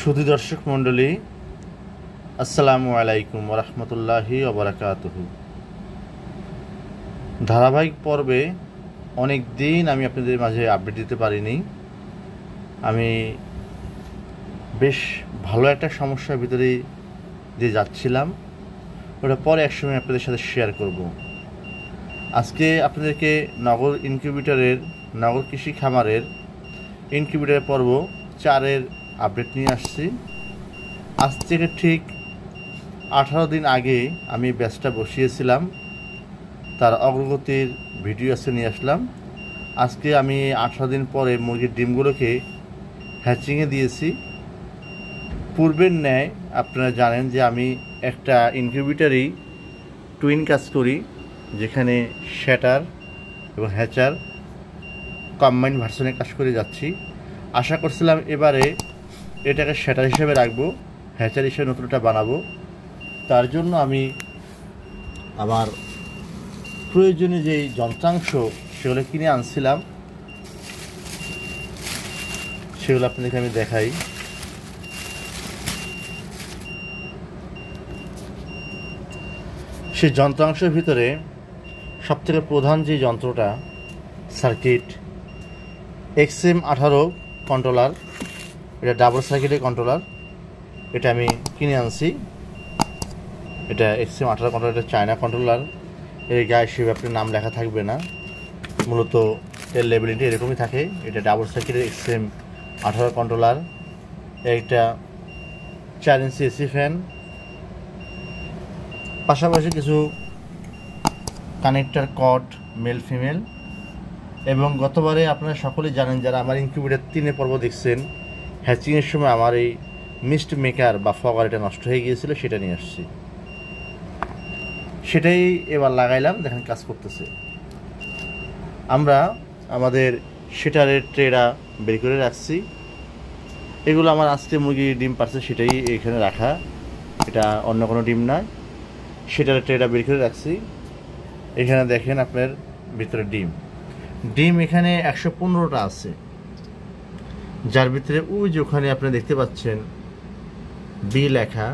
সুধী দর্শক মণ্ডলী, আসসালামু আলাইকুম ওয়া রাহমাতুল্লাহি ওয়া বারাকাতুহু। ধারাবাহিক পর্বে অনেক দিন আমি আপনাদের মাঝে আপডেট দিতে পারিনি। আমি বেশ ভালো একটা সমস্যার ভিতরে দিয়ে যাচ্ছিলাম, ওটা পরে একসময় আপনাদের সাথে শেয়ার করব। আজকে আপনাদেরকে নগর কৃষি খামারের ইনকিউবেটরের পর্ব 4-এর আপডেট নিয়ে আসছি। আজ থেকে ঠিক 18 দিন আগে আমি ব্যাচটা বসিয়েছিলাম, তার অগ্রগতির ভিডিও আজকে নিয়ে আসলাম। আজকে আমি 18 দিন পরে মুরগির ডিমগুলোকে হ্যাচিংয়ে দিয়েছি। পূর্বের ন্যায় আপনারা জানেন যে আমি একটা ইনকিউবেটরই টুইন কাজ করি, যেখানে শ্যাটার এবং হ্যাচার কম্বাইন ভার্সনে কাজ করে যাচ্ছি। আশা করছিলাম এবারে এটাকে শ্যাটার হিসেবে রাখবো, হ্যাচার হিসেবে নতুনটা বানাবো। তার জন্য আমি আমার প্রয়োজনীয় যেই যন্ত্রাংশ সেগুলো কিনে আনছিলাম, সেগুলো আপনাদেরকে আমি দেখাই। সেই যন্ত্রাংশের ভিতরে সবথেকে প্রধান যে যন্ত্রটা সার্কিট XM18 কন্ট্রোলার, এটা ডাবল সার্কিটের কন্ট্রোলার, এটা আমি কিনে আনছি। এটা XM18 কন্ট্রোলার, এটা চায়না কন্ট্রোলার। এর গায়ে সেভাবে আপনার নাম লেখা থাকবে না, মূলত এর লেবেলিটি এরকমই থাকে। এটা ডাবল সার্কিটের XM18 কন্ট্রোলার। একটা 4 ইঞ্চি এসি ফ্যান, পাশাপাশি কিছু কানেক্টর কর্ড মেল ফিমেল। এবং গতবারে আপনারা সকলেই জানেন, যারা আমার ইনকিউবেটর 3-এর পর্ব দেখছেন, হ্যাচিংয়ের সময় আমার এই মিস্ট মেকার বা ফগার এটা নষ্ট হয়ে গিয়েছিল, সেটা নিয়ে আসছি। সেটাই এবার লাগাইলাম, দেখেন কাজ করতেছে। আমরা আমাদের সেটারের ট্রেটা বের করে রাখছি। এগুলো আমার আজকে মুরগির ডিম পারছে সেটাই এখানে রাখা, এটা অন্য কোনো ডিম নয়। সেটারের ট্রেটা বের করে রাখছি। এখানে দেখেন আপনার ভিতরে ডিম এখানে 115টা আছে, যার ভিতরে ওই যে ওখানে আপনারা দেখতে পাচ্ছেন বি লেখা,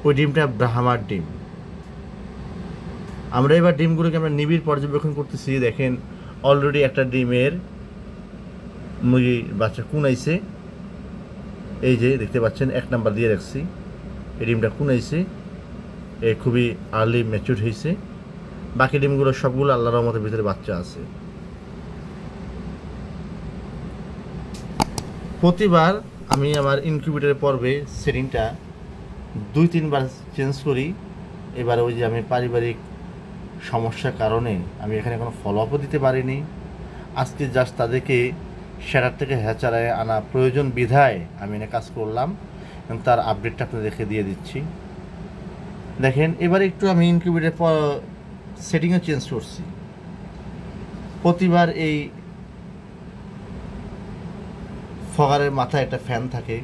ওই ডিমটা ব্রাহ্মার ডিম। আমরা এবার ডিমগুলোকে আমরা নিবিড় পর্যবেক্ষণ করতেছি। দেখেন অলরেডি একটা ডিমের মুরগি বাচ্চা কুনাইছে, এই যে দেখতে পাচ্ছেন 1 নাম্বার দিয়ে রাখছি। এই ডিমটা কুনাইছে, এ খুবই আর্লি ম্যাচিউর হয়েছে। বাকি ডিমগুলো সবগুলো আল্লাহর রহমতের ভিতরে বাচ্চা আছে। প্রতিবার আমি আমার ইনকিউবেটরের পর্বে সেটিংটা 2-3 বার চেঞ্জ করি। এবার ওই যে আমি পারিবারিক সমস্যার কারণে আমি এখানে কোনো ফলো আপও দিতে পারিনি। আজকে জাস্ট তাদেরকে শ্যাটার থেকে হ্যাচারে আনা প্রয়োজন বিধায় আমি এনে কাজ করলাম, এবং তার আপডেটটা আপনাদেরকে দিয়ে দিচ্ছি। দেখেন এবার একটু আমি ইনকিউবেটরের সেটিংও চেঞ্জ করছি। প্রতিবার এই ফগারের মাথায় একটা ফ্যান থাকে,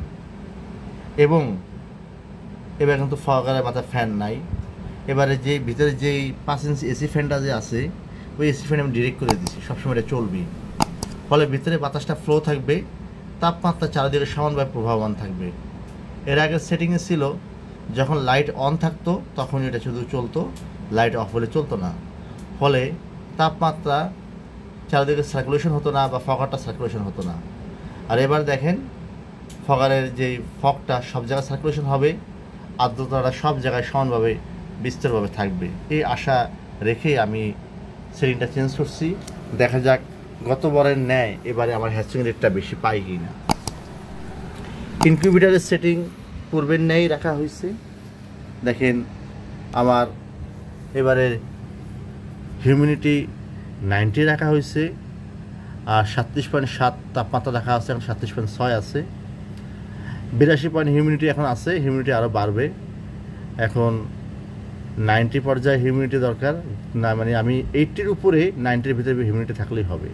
এবং এবার কিন্তু ফগারের মাথায় ফ্যান নাই। এবারে যে ভিতরে যেই 5 ইঞ্চি এসি ফ্যানটা যে আছে, ওই এসি ফ্যান আমি ডিরেক্ট করে দিচ্ছি, সবসময় এটা চলবে। ফলে ভিতরে বাতাসটা ফ্লো থাকবে, তাপমাত্রা চারিদিকে সমানভাবে প্রভাবমান থাকবে। এর আগের সেটিংয়ে ছিল যখন লাইট অন থাকতো তখন এটা শুধু চলতো, লাইট অফ হলে চলতো না। ফলে তাপমাত্রা চারিদিকে সার্কুলেশন হতো না, বা ফগারটা সার্কুলেশন হতো না। আর এবার দেখেন ফগারের যে ফগটা সব জায়গায় সার্কুলেশন হবে, আর্দ্রতাটা সব জায়গায় সমানভাবে বিস্তরভাবে থাকবে। এই আশা রেখেই আমি সেটিংটা চেঞ্জ করছি। দেখা যাক গতবারের ন্যায় এবারে আমার হ্যাচিং রেটটা বেশি পাই কি না। ইনকিউবেটরের সেটিং পূর্বের ন্যায় রাখা হয়েছে। দেখেন আমার এবারে হিউমিডিটি 90 রাখা হয়েছে, আর 37.7 তাপমাত্রা রাখা আছে, এখন 37.6 আছে। 82 হিউমিডিটি এখন আছে, হিউমিডিটি আরও বাড়বে। এখন 90 পর্যায়ে হিউমিডিটি দরকার না, মানে আমি 80-র উপরে 90-র ভিতরে হিউমিডিটি থাকলেই হবে।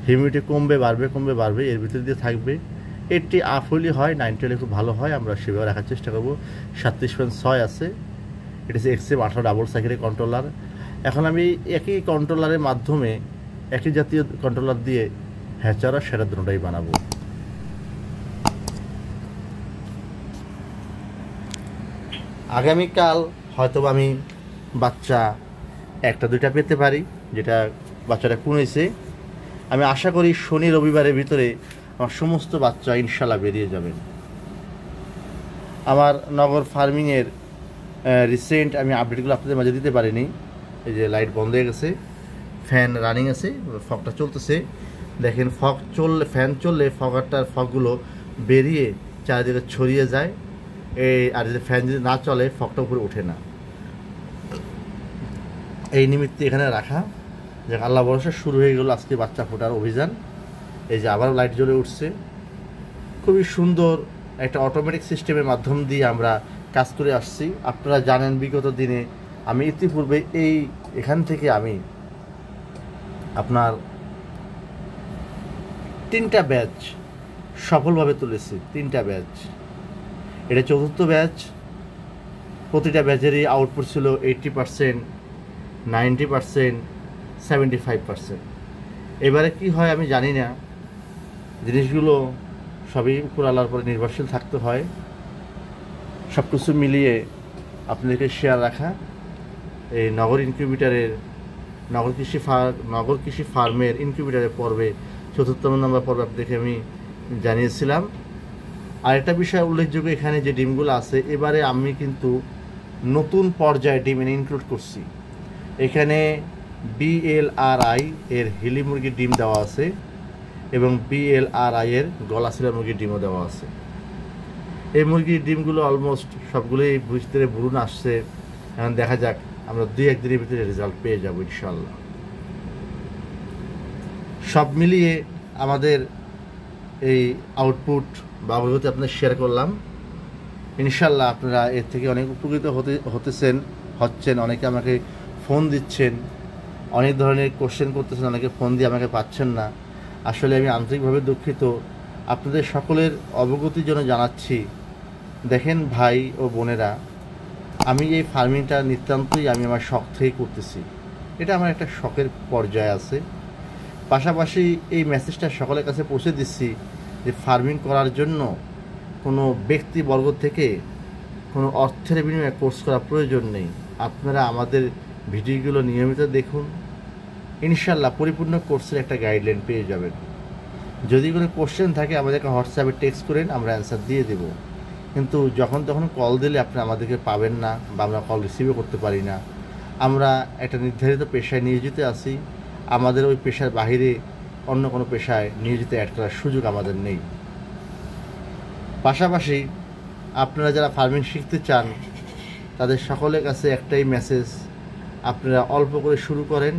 হিউমিডিটি কমবে বাড়বে, এর ভিতরে দিয়ে থাকবে। 80 আপ হলে হয়, 90 হলে খুব ভালো হয়, আমরা সেভাবে রাখার চেষ্টা করব। 37.6 আছে। এটা হচ্ছে XM18 ডাবল সার্কিটের কন্ট্রোলার। এখন আমি একই কন্ট্রোলারের মাধ্যমে, একই জাতীয় কন্ট্রোলার দিয়ে হ্যাচার আর শ্যাটার দুটোটাই বানাবো। আগামীকাল হয়তো আমি বাচ্চা একটা দুইটা পেতে পারি, যেটা বাচ্চাটা কুনেছে। আমি আশা করি শনি রবিবারের ভিতরে আমার সমস্ত বাচ্চা ইনশাল্লাহ বেরিয়ে যাবেন। আমার নগর ফার্মিংয়ের রিসেন্ট আমি আপডেটগুলো আপনাদের মাঝে দিতে পারিনি। এই যে লাইট বন্ধ হয়ে গেছে, ফ্যান রানিং আছে, ফগটা চলতেছে। দেখেন ফ্যান চললে ফগগুলো বেরিয়ে চারিদিকে ছড়িয়ে যায়। আর যদি ফ্যান যদি না চলে ফগটা উপরে ওঠে না। এই নিমিত্তে এখানে রাখা। যে আল্লাহ ভরসা শুরু হয়ে গেল আজকে বাচ্চা ফোটার অভিযান। এই যে আবার লাইট জ্বলে উঠছে। খুবই সুন্দর একটা অটোমেটিক সিস্টেমের মাধ্যম দিয়ে আমরা কাজ করে আসছি। আপনারা জানেন বিগত দিনে আমি ইতিপূর্বে এখান থেকে আমি আপনার 3টা ব্যাচ সফলভাবে তুলেছি। 3টা ব্যাচ, এটা 4র্থ ব্যাচ। প্রতিটা ব্যাচেরই আউটপুট ছিল 80%, 90%, 75%। এবারে কি হয় আমি জানি না, জিনিসগুলো সবই উপর আল্লাহর পরে নির্ভরশীল থাকতে হয়। সব কিছু মিলিয়ে আপনাদেরকে শেয়ার রাখা। এই নগর কৃষি ফার্মের ইনকিউবেটারের পর্বে 4র্থ নম্বর পর্বে আপনাদেরকে আমি জানিয়েছিলাম। আরেকটা বিষয় উল্লেখযোগ্য, এখানে যে ডিমগুলো আছে এবারে আমি কিন্তু নতুন পর্যায়ে ডিম ইনক্লুড করছি। এখানে BLRI এর হিলি মুরগির ডিম দেওয়া আছে এবং BLRI এর গলাশিলা মুরগির ডিমও দেওয়া আছে। এই মুরগির ডিমগুলো অলমোস্ট সবগুলোই ভিতরে ভ্রূণ আসছে। এখন দেখা যাক, আমরা 2-1 দিনের ভিতরে রেজাল্ট পেয়ে যাব ইনশাল্লাহ। সব মিলিয়ে আমাদের এই আউটপুট বা অগ্রগতি আপনাদের শেয়ার করলাম। ইনশাল্লাহ আপনারা এর থেকে অনেক উপকৃত হচ্ছেন। অনেকে আমাকে ফোন দিচ্ছেন, অনেক ধরনের কোশ্চেন করতেছেন, অনেকে ফোন দিয়ে আমাকে পাচ্ছেন না। আসলে আমি আন্তরিকভাবে দুঃখিত। আপনাদের সকলের অবগতির জন্য জানাচ্ছি। দেখেন ভাই ও বোনেরা, আমি এই ফার্মিংটা নিতান্তই আমি আমার শখ থেকে করতেছি। এটা আমার একটা শখের পর্যায়ে আছে। পাশাপাশি এই মেসেজটা সকলের কাছে পৌঁছে দিচ্ছি যে ফার্মিং করার জন্য কোনো ব্যক্তিবর্গ থেকে কোনো অর্থের বিনিময়ে কোর্স করার প্রয়োজন নেই। আপনারা আমাদের ভিডিওগুলো নিয়মিত দেখুন, ইনশাল্লাহ পরিপূর্ণ কোর্সের একটা গাইডলাইন পেয়ে যাবেন। যদি কোনো কোশ্চেন থাকে আমাদেরকে হোয়াটসঅ্যাপে টেক্সট করেন, আমরা অ্যান্সার দিয়ে দেব। কিন্তু যখন তখন কল দিলে আপনারা আমাদেরকে পাবেন না বা আমরা কল রিসিভও করতে পারি না। আমরা একটা নির্ধারিত পেশায় নিয়োজিত আছি, আমাদের ওই পেশার বাহিরে অন্য কোনো পেশায় নিয়োজিত অ্যাড করার সুযোগ আমাদের নেই। পাশাপাশি আপনারা যারা ফার্মিং শিখতে চান তাদের সকলের কাছে একটাই মেসেজ, আপনারা অল্প করে শুরু করেন,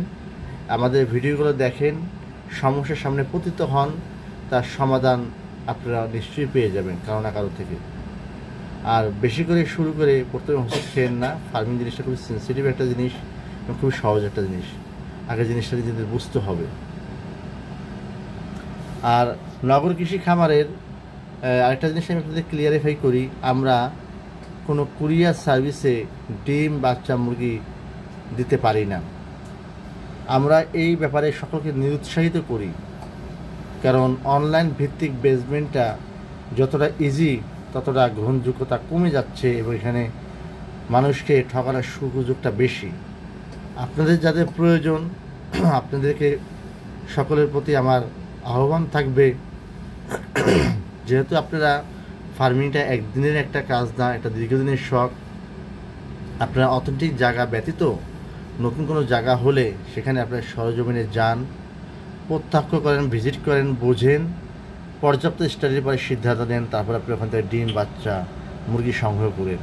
আমাদের ভিডিওগুলো দেখেন, সমস্যার সামনে পতিত হন, তার সমাধান আপনারা নিশ্চয়ই পেয়ে যাবেন কারো না কারো থেকে। আর বেশি করে শুরু করে প্রথমে হোঁচট খেয়েন না। ফার্মিং জিনিসটা খুবই সেন্সিটিভ একটা জিনিস এবং খুবই সহজ একটা জিনিস। আগে জিনিসটা নিজেদের বুঝতে হবে। আর নগর কৃষি খামারের আরেকটা জিনিস আমি আপনাদের ক্লিয়ারিফাই করি, আমরা কোনো কুরিয়ার সার্ভিসে ডিম বাচ্চা মুরগি দিতে পারি না। আমরা এই ব্যাপারে সকলকে নিরুৎসাহিত করি, কারণ অনলাইন ভিত্তিক বেসমেন্টটা যতটা ইজি ততটা গ্রহণযোগ্যতা কমে যাচ্ছে এবং এখানে মানুষকে ঠকানোর সুযোগটা বেশি। আপনাদের যাদের প্রয়োজন, আপনাদেরকে সকলের প্রতি আমার আহ্বান থাকবে, যেহেতু আপনারা ফার্মিংটা একদিনের একটা কাজ না, একটা দীর্ঘদিনের শখ। আপনারা অথেন্টিক জায়গা ব্যতীত নতুন কোনো জায়গা হলে সেখানে আপনারা সরজমিনে যান, প্রত্যক্ষ করেন, ভিজিট করেন, বোঝেন, পর্যাপ্ত স্টাডির পরে সিদ্ধান্ত নেন, তারপর আপনি ওখান থেকে ডিম বাচ্চা মুরগি সংগ্রহ করেন।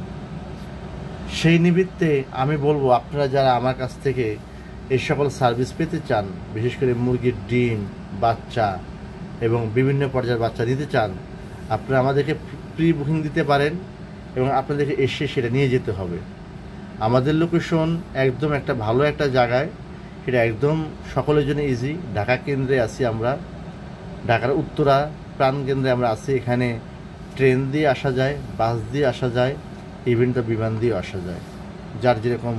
সেই নিমিত্তে আমি বলবো, আপনারা যারা আমার কাছ থেকে এই সকল সার্ভিস পেতে চান, বিশেষ করে মুরগির ডিম বাচ্চা এবং বিভিন্ন পর্যায়ের বাচ্চা দিতে চান, আপনারা আমাদেরকে প্রি বুকিং দিতে পারেন এবং আপনাদেরকে এসে সেটা নিয়ে যেতে হবে। আমাদের লোকেশন একদম একটা ভালো একটা জায়গায়, সেটা একদম সকলের জন্য ইজি। ঢাকা কেন্দ্রে আছি আমরা, ঢাকার উত্তরা প্রাণকেন্দ্রে আমরা আছি। এখানে ট্রেন দিয়ে আসা যায়, বাস দিয়ে আসা যায়, ইভেন তো বিমান দিয়েও আসা যায়। যার যেরকম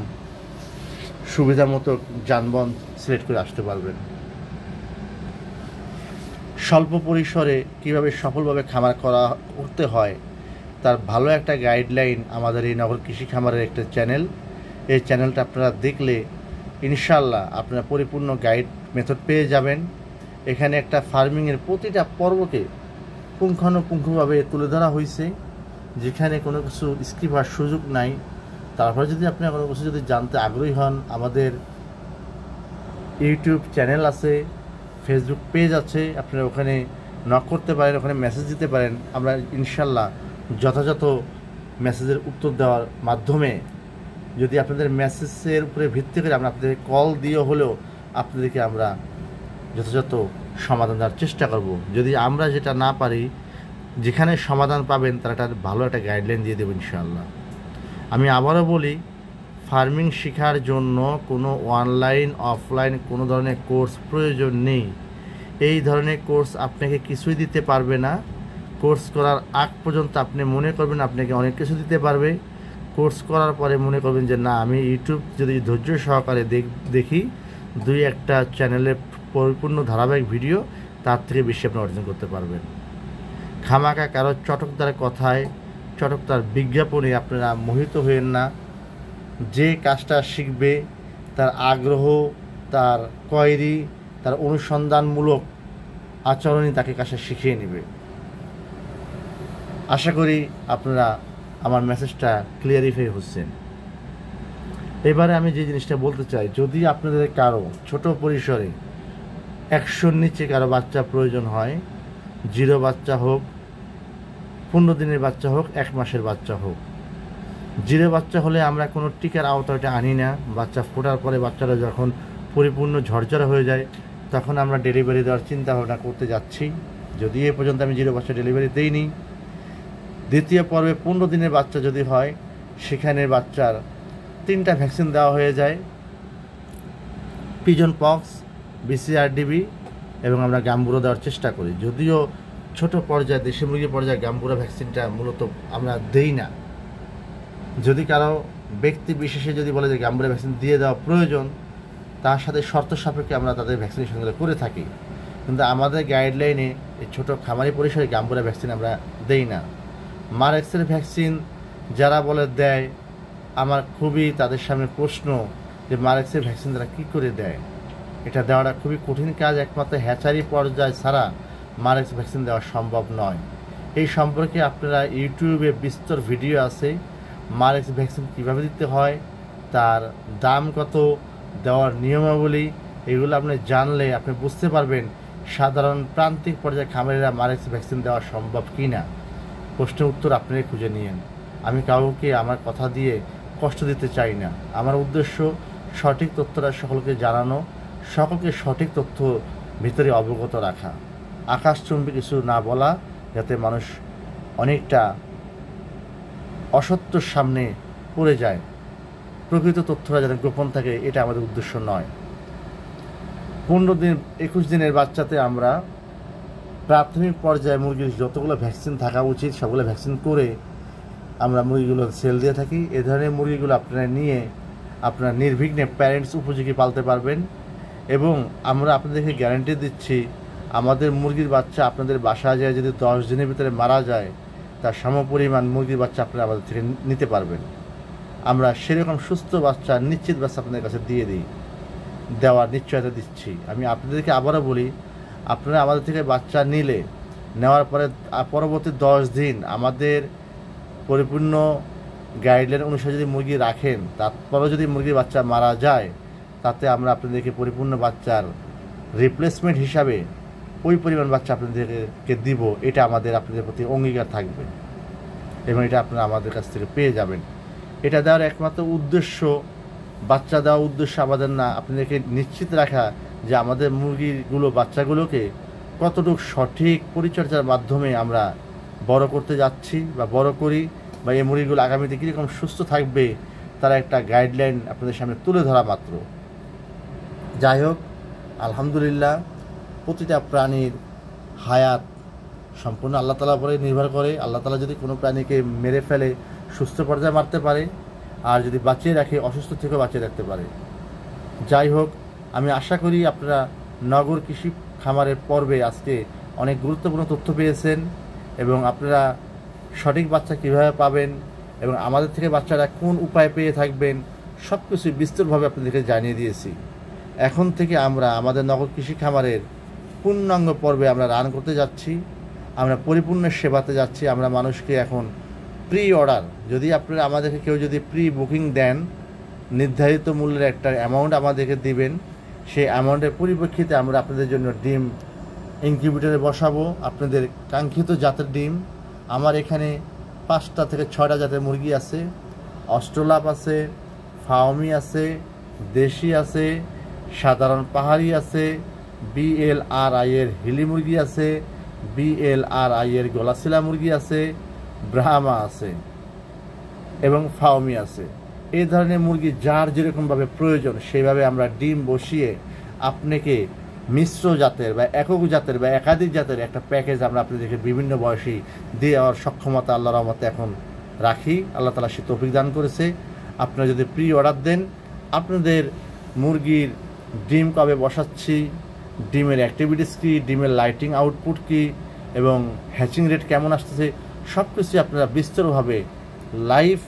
সুবিধা মতো যানবাহন সিলেক্ট করে আসতে পারবেন। স্বল্প পরিসরে কীভাবে সফলভাবে খামার করতে হয় তার ভালো একটা গাইডলাইন আমাদের এই নগর কৃষি খামারের একটা চ্যানেল। এই চ্যানেলটা আপনারা দেখলে ইনশাল্লাহ আপনারা পরিপূর্ণ গাইড মেথড পেয়ে যাবেন। এখানে একটা ফার্মিংয়ের প্রতিটা পর্বকে পুঙ্খানুপুঙ্খভাবে তুলে ধরা হয়েছে, যেখানে কোনো কিছু স্কিপ হওয়ার সুযোগ নাই। তারপরে যদি আপনি কোনো কিছু যদি জানতে আগ্রহী হন, আমাদের ইউটিউব চ্যানেল আছে, ফেসবুক পেজ আছে, আপনারা ওখানে নক করতে পারেন, ওখানে মেসেজ দিতে পারেন। আমরা ইনশাল্লাহ যথাযথ মেসেজের উত্তর দেওয়ার মাধ্যমে, যদি আপনাদের মেসেজের উপরে ভিত্তি করে আমরা আপনাদের কল দিয়ে হলেও আপনাদেরকে আমরা যথাযথ সমাধান দেওয়ার চেষ্টা করব। যদি আমরা যেটা না পারি, যেখানে সমাধান পাবেন তারা একটা ভালো একটা গাইডলাইন দিয়ে দেবো ইনশাআল্লাহ। আমি আবারও বলি, ফার্মিং শেখার জন্য কোনো অনলাইন অফলাইন কোনো ধরনের কোর্স প্রয়োজন নেই। এই ধরনের কোর্স আপনাকে কিছুই দিতে পারবে না। কোর্স করার আগ পর্যন্ত আপনি মনে করবেন আপনাকে অনেক কিছু দিতে পারবে। কোর্স করার পরে মনে করবেন যে না, আমি ইউটিউব যদি ধৈর্য সহকারে দেখি, দুই একটা চ্যানেলে পরিপূর্ণ ধারাবাহিক ভিডিও, তার থেকে বেশি আপনি অর্জন করতে পারবেন। খামাকা কারো চটকদার কথায়, চটকদার বিজ্ঞাপনে আপনারা মোহিত হয়েন না। যে কাজটা শিখবে তার আগ্রহ, তার কোয়েরি, তার অনুসন্ধানমূলক আচরণই তাকে কাজটা শিখিয়ে নেবে। আশা করি আপনারা আমার মেসেজটা ক্লিয়ারিফাই হচ্ছেন। এবারে আমি যে জিনিসটা বলতে চাই, যদি আপনাদের কারো ছোট পরিসরে 100-র নিচে কারো বাচ্চা প্রয়োজন হয়, 0 বাচ্চা হোক, 15 দিনের বাচ্চা হোক, 1 মাসের বাচ্চা হোক, 0 বাচ্চা হলে আমরা কোনো টিকার আওতাটা আনি না। বাচ্চা ফোটার পরে বাচ্চারা যখন পরিপূর্ণ ঝরঝরা হয়ে যায়, তখন আমরা ডেলিভারি দেওয়ার চিন্তা ভাবনা করতে যাচ্ছি। যদি এ পর্যন্ত আমি 0 বাচ্চা ডেলিভারি দেইনি। দ্বিতীয় পর্বে 15 দিনের বাচ্চা যদি হয়, সেখানে বাচ্চার 3টা ভ্যাকসিন দেওয়া হয়ে যায়, পিজন পক্স, BCRDB এবং আমরা গাম্বুরা দেওয়ার চেষ্টা করি। যদিও ছোট পর্যায়ে, দেশি মুরগি পর্যায়ে গাম্বুরা ভ্যাকসিনটা মূলত আমরা দেই না। যদি কারো ব্যক্তি বিশেষে যদি বলে যে গাম্বুরা ভ্যাকসিন দিয়ে দেওয়া প্রয়োজন, তার সাথে শর্ত সাপেক্ষে আমরা তাদের ভ্যাকসিনেশন করে থাকি। কিন্তু আমাদের গাইডলাইনে এই ছোটো খামারি পরিসরে গাম্বুরা ভ্যাকসিন আমরা দেই না। মারেক্সের ভ্যাকসিন যারা বলে দেয়, আমার খুবই তাদের সামনে প্রশ্ন যে মারেক্সের ভ্যাকসিন তারা কী করে দেয়। এটা দেওয়াটা খুবই কঠিন কাজ। একমাত্র হ্যাচারি পর্যায় ছাড়া মারেক্স ভ্যাকসিন দেওয়া সম্ভব নয়। এই সম্পর্কে আপনারা ইউটিউবে বিস্তর ভিডিও আছে। মারেক্স ভ্যাকসিন কীভাবে দিতে হয়, তার দাম কত, দেওয়ার নিয়মাবলী, এগুলো আপনি জানলে আপনি বুঝতে পারবেন সাধারণ প্রান্তিক পর্যায়ে খামারিরা মারেক্স ভ্যাকসিন দেওয়া সম্ভব কি না। প্রশ্নের উত্তর আপনারাই খুঁজে নিয়েন। আমি কাউকে আমার কথা দিয়ে কষ্ট দিতে চাই না। আমার উদ্দেশ্য সঠিক তথ্যটা সকলকে জানানো, সকলকে সঠিক তথ্য ভিতরে অবগত রাখা, আকাশচুম্বী কিছু না বলা, যাতে মানুষ অনেকটা অসত্যর সামনে পড়ে যায়। প্রকৃত তথ্যটা যাতে গোপন থাকে, এটা আমাদের উদ্দেশ্য নয়। 15 দিন 21 দিনের বাচ্চাতে আমরা প্রাথমিক পর্যায়ে মুরগির যতগুলো ভ্যাকসিন থাকা উচিত সবগুলো ভ্যাকসিন করে আমরা মুরগিগুলো সেল দিয়ে থাকি। এ ধরনের মুরগিগুলো আপনারা নিয়ে আপনারা নির্বিঘ্নে প্যারেন্টস উপযোগী পালতে পারবেন। এবং আমরা আপনাদেরকে গ্যারান্টি দিচ্ছি, আমাদের মুরগির বাচ্চা আপনাদের বাসায় যায় যদি 10 দিনের ভিতরে মারা যায়, তার সমপরিমাণ মুরগির বাচ্চা আপনারা আমাদের থেকে নিতে পারবেন। আমরা সেরকম সুস্থ বাচ্চা, নিশ্চিত বাচ্চা আপনাদের কাছে দিয়ে দিই, দেওয়ার নিশ্চয়তা দিচ্ছি। আমি আপনাদেরকে আবারও বলি, আপনারা আমাদের থেকে বাচ্চা নিলে, নেওয়ার পরে পরবর্তী 10 দিন আমাদের পরিপূর্ণ গাইডলাইন অনুসারে যদি মুরগি রাখেন, তারপরেও যদি মুরগির বাচ্চা মারা যায়, তাতে আমরা আপনাদেরকে পরিপূর্ণ বাচ্চার রিপ্লেসমেন্ট হিসাবে ওই পরিমাণ বাচ্চা আপনাদেরকে দিব। এটা আমাদের আপনাদের প্রতি অঙ্গীকার থাকবে এবং এটা আপনারা আমাদের কাছ থেকে পেয়ে যাবেন। এটা দেওয়ার একমাত্র উদ্দেশ্য, বাচ্চা দেওয়ার উদ্দেশ্য আমাদের না, আপনাদেরকে নিশ্চিত রাখা যে আমাদের মুরগিগুলো, বাচ্চাগুলোকে কতটুকু সঠিক পরিচর্যার মাধ্যমে আমরা বড় করতে যাচ্ছি বা বড় করি, বা এই মুরগিগুলো আগামীতে কীরকম সুস্থ থাকবে, তারা একটা গাইডলাইন আপনাদের সামনে তুলে ধরা মাত্র। যাই হোক, আলহামদুলিল্লাহ, প্রতিটা প্রাণীর হায়াত সম্পূর্ণ আল্লাহ তাআলার উপরে নির্ভর করে। আল্লাহ তাআলা যদি কোনো প্রাণীকে মেরে ফেলে সুস্থ পর্যায়ে মারতে পারে, আর যদি বাঁচিয়ে রাখে অসুস্থ থেকেও বাঁচিয়ে রাখতে পারে। যাই হোক, আমি আশা করি আপনারা নগর কৃষি খামারের পর্বে আজকে অনেক গুরুত্বপূর্ণ তথ্য পেয়েছেন এবং আপনারা সঠিক বাচ্চা কীভাবে পাবেন এবং আমাদের থেকে বাচ্চারা কোন উপায় পেয়ে থাকবেন সব কিছু বিস্তৃতভাবে আপনাদেরকে জানিয়ে দিয়েছি। এখন থেকে আমরা আমাদের নগর কৃষি খামারের পূর্ণাঙ্গ পর্বে আমরা রান করতে যাচ্ছি, আমরা পরিপূর্ণ সেবাতে যাচ্ছি। আমরা মানুষকে এখন প্রি অর্ডার, যদি আপনারা আমাদেরকে কেউ যদি প্রি বুকিং দেন, নির্ধারিত মূল্যের একটা অ্যামাউন্ট আমাদেরকে দিবেন, সেই অ্যামাউন্টের পরিপ্রেক্ষিতে আমরা আপনাদের জন্য ডিম ইনকিউবেটরে বসাবো, আপনাদের কাঙ্ক্ষিত জাতের ডিম। আমার এখানে 5টা থেকে 6টা জাতের মুরগি আছে, অস্ট্রেলাপ আছে, ফাউমি আছে, দেশি আছে, সাধারণ পাহাড়ি আছে, BLRI এর হিলি মুরগি আছে, BLRI এর গলাশিলা মুরগি আছে, ব্রাহ্মা আছে এবং ফাউমি আছে। এই ধরনের মুরগি যার যেরকমভাবে প্রয়োজন সেইভাবে আমরা ডিম বসিয়ে আপনাকে মিশ্র জাতের বা একক জাতের বা একাধিক জাতের একটা প্যাকেজ আমরা আপনাদেরকে বিভিন্ন বয়সী দেওয়ার সক্ষমতা আল্লাহর রহমতে এখন রাখি। আল্লাহ তাআলা সে তৌফিক দান করেছে। আপনারা যদি প্রি অর্ডার দেন, আপনাদের মুরগির ডিম কবে বসাচ্ছি, ডিমের অ্যাক্টিভিটিস কী, ডিমের লাইটিং আউটপুট কী এবং হ্যাচিং রেট কেমন আসতেছে সব কিছু আপনারা বিস্তৃতভাবে লাইভ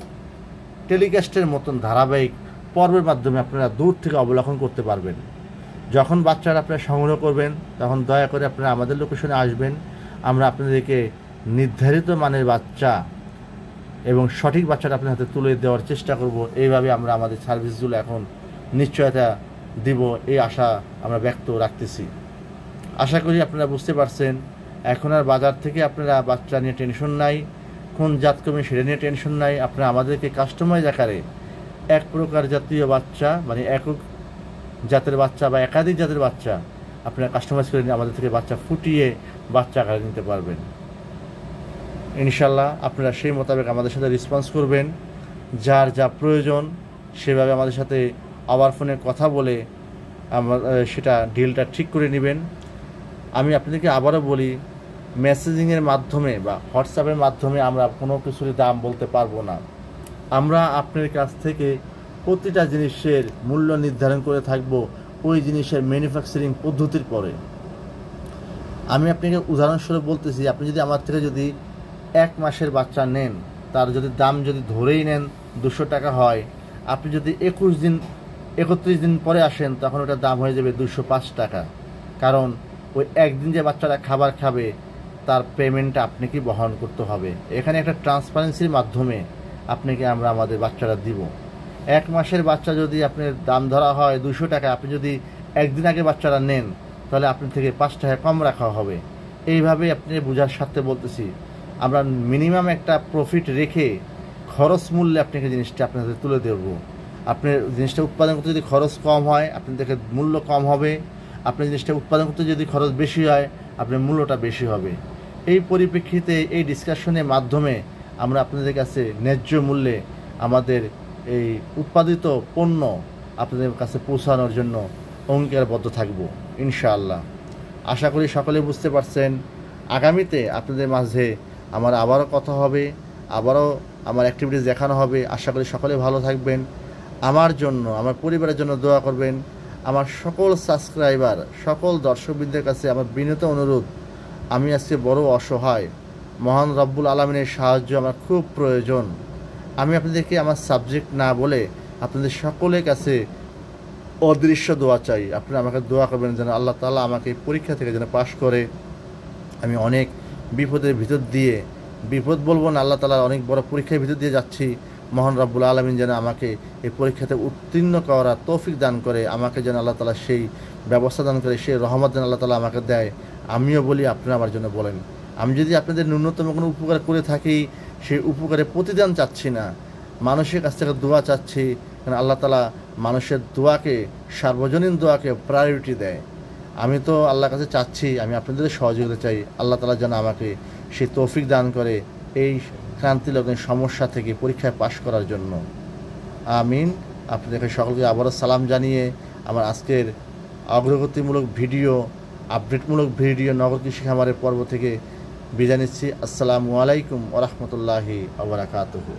টেলিকাস্টের মতন ধারাবাহিক পর্বের মাধ্যমে আপনারা দূর থেকে অবলোকন করতে পারবেন। যখন বাচ্চারা আপনারা সংগ্রহ করবেন তখন দয়া করে আপনারা আমাদের লোকেশনে আসবেন। আমরা আপনাদেরকে নির্ধারিত মানের বাচ্চা এবং সঠিক বাচ্চাটা আপনার হাতে তুলে দেওয়ার চেষ্টা করব। এইভাবে আমরা আমাদের সার্ভিসগুলো এখন নিশ্চয়তা দিব, এই আশা আমরা ব্যক্ত রাখতেছি। আশা করি আপনারা বুঝতে পারছেন। এখন আর বাজার থেকে আপনারা বাচ্চা নিয়ে টেনশন নাই, কোন জাত কমে সেটা নিয়ে টেনশন নাই। আপনারা আমাদেরকে কাস্টমাইজ আকারে এক প্রকার জাতীয় বাচ্চা মানে একক জাতের বাচ্চা বা একাধিক জাতের বাচ্চা আপনারা কাস্টমাইজ করে নিয়ে আমাদের থেকে বাচ্চা ফুটিয়ে বাচ্চা আকারে নিতে পারবেন। ইনশাল্লাহ আপনারা সেই মোতাবেক আমাদের সাথে রেসপন্স করবেন। যার যা প্রয়োজন সেভাবে আমাদের সাথে আবার ফোনে কথা বলে সেটা ডিলটা ঠিক করে নেবেন। আমি আপনাদেরকে আবারও বলি, মেসেজিংয়ের মাধ্যমে বা হোয়াটসঅ্যাপের মাধ্যমে আমরা কোনো কিছুর দাম বলতে পারবো না। আমরা আপনার কাছ থেকে প্রতিটা জিনিসের মূল্য নির্ধারণ করে থাকব ওই জিনিসের ম্যানুফ্যাকচারিং পদ্ধতির পরে। আমি আপনাকে উদাহরণস্বরূপ বলতেছি, আপনি যদি আমার থেকে যদি 1 মাসের বাচ্চা নেন, তার যদি দাম যদি ধরেই নেন 200 টাকা হয়, আপনি যদি 31 দিন পরে আসেন তখন ওটার দাম হয়ে যাবে 205 টাকা। কারণ ওই একদিন যে বাচ্চারা খাবার খাবে তার পেমেন্টটা আপনাকে বহন করতে হবে। এখানে একটা ট্রান্সপারেন্সির মাধ্যমে আপনাকে আমরা আমাদের বাচ্চারা দিব। 1 মাসের বাচ্চা যদি আপনার দাম ধরা হয় 200 টাকা, আপনি যদি একদিন আগে বাচ্চারা নেন তাহলে আপনার থেকে 5 টাকা কম রাখা হবে। এইভাবে আপনি বোঝার সাথে বলতেছি, আমরা মিনিমাম একটা প্রফিট রেখে খরচ মূল্যে আপনাকে জিনিসটা আপনার হাতে তুলে দেব। আপনার জিনিসটা উৎপাদন করতে যদি খরচ কম হয় আপনাদের মূল্য কম হবে, আপনার জিনিসটা উৎপাদন করতে যদি খরচ বেশি হয় আপনার মূল্যটা বেশি হবে। এই পরিপ্রেক্ষিতে এই ডিসকাশনের মাধ্যমে আমরা আপনাদের কাছে ন্যায্য মূল্যে আমাদের এই উৎপাদিত পণ্য আপনাদের কাছে পৌঁছানোর জন্য অঙ্গীকারবদ্ধ থাকব ইনশাআল্লাহ। আশা করি সকলে বুঝতে পারছেন। আগামীতে আপনাদের মাঝে আমার আবারও কথা হবে, আবারও আমার অ্যাক্টিভিটিস দেখানো হবে। আশা করি সকলে ভালো থাকবেন। আমার জন্য, আমার পরিবারের জন্য দোয়া করবেন। আমার সকল সাবস্ক্রাইবার, সকল দর্শকবৃন্দের কাছে আমার বিনীত অনুরোধ, আমি আজকে বড় অসহায়, মহান রব্বুল আলামিনের সাহায্য আমার খুব প্রয়োজন। আমি আপনাদেরকে আমার সাবজেক্ট না বলে আপনাদের সকলের কাছে অদৃশ্য দোয়া চাই। আপনারা আমাকে দোয়া করবেন যেন আল্লাহ তাআলা আমাকে পরীক্ষা থেকে যেন পাশ করে। আমি অনেক বিপদের ভিতর দিয়ে, বিপদ বলবো না, আল্লাহ তাআলা অনেক বড় পরীক্ষার ভিতর দিয়ে যাচ্ছি। মহান রব্বুল আলামিন যেন আমাকে এই পরীক্ষাতে উত্তীর্ণ করার তৌফিক দান করে, আমাকে যেন আল্লাহ তাআলা সেই ব্যবস্থা দান করে, সেই রহমত যেন আল্লাহ তাআলা আমাকে দেয়। আমিও বলি, আপনারা আমার জন্য বলেন। আমি যদি আপনাদের ন্যূনতম কোনো উপকার করে থাকি, সেই উপকারে প্রতিদান চাচ্ছি না, মানুষের কাছ থেকে দোয়া চাচ্ছি। কারণ আল্লাহ তাআলা মানুষের দোয়াকে, সার্বজনীন দোয়াকে প্রায়োরিটি দেয়। আমি তো আল্লাহর কাছে চাচ্ছি, আমি আপনাদের সহযোগিতা চাই। আল্লাহ তাআলা যেন আমাকে সেই তৌফিক দান করে এই ক্রান্তিলগ্ন সমস্যা থেকে পরীক্ষায় পাশ করার জন্য। আমিন। আপনাদেরকে সকলকে আবারও সালাম জানিয়ে আমার আজকের অগ্রগতিমূলক ভিডিও, আপডেটমূলক ভিডিও নগর কৃষি খামারের পর্ব থেকে বিদায় নিচ্ছি। আসসালামু আলাইকুম ওয়া রাহমাতুল্লাহি ওয়া বারাকাতুহু।